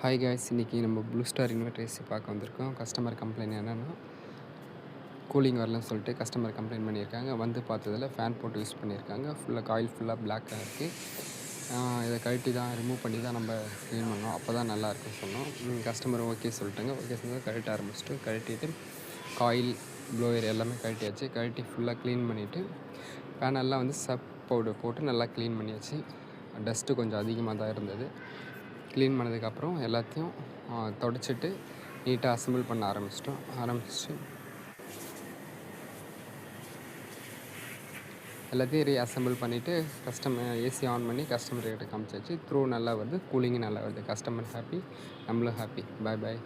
Hi guys, இன்றைக்கி நம்ம blue star inverter AC பார்க்க வந்திருக்கோம். கஸ்டமர் கம்ப்ளைண்ட் என்னென்னா, கூலிங் வரலன்னு சொல்லிட்டு கஸ்டமர் கம்ப்ளைண்ட் பண்ணியிருக்காங்க. வந்து பார்த்ததில் ஃபேன் போட்டு யூஸ் பண்ணியிருக்காங்க. காயில் ஃபுல்லாக பிளாக்காக இருக்குது. இதை கழட்டி தான் ரிமூவ் பண்ணி தான் நம்ம க்ளீன் பண்ணோம். அப்போ தான் நல்லாயிருக்குன்னு சொன்னோம். கஸ்டமர் ஓகே சொல்லிட்டாங்க. ஓகே சொன்னது கழட்ட ஆரம்பிச்சிட்டு கழட்டிட்டு காயில் ப்ளோயர் எல்லாமே கழட்டியாச்சு. கழட்டி ஃபுல்லாக க்ளீன் பண்ணிவிட்டு பேனல்லாம் வந்து சப் பவுடர் போட்டு நல்லா க்ளீன் பண்ணியாச்சு. டஸ்ட்டு கொஞ்சம் அதிகமாக தான் இருந்தது. க்ளீன் பண்ணதுக்கப்புறம் எல்லாத்தையும் தொடச்சிட்டு நீட்டாக அசெம்பிள் பண்ண ஆரம்பிச்சு எல்லாத்தையும் ரீஅசெம்பிள் பண்ணிவிட்டு ஏசி ஆன் பண்ணி கஸ்டமர்கிட்ட காமிச்சாச்சு. நல்லா வருது, கூலிங்கும் நல்லா வருது. கஸ்டமர் ஹாப்பி, நம்மளும் ஹாப்பி. பாய்.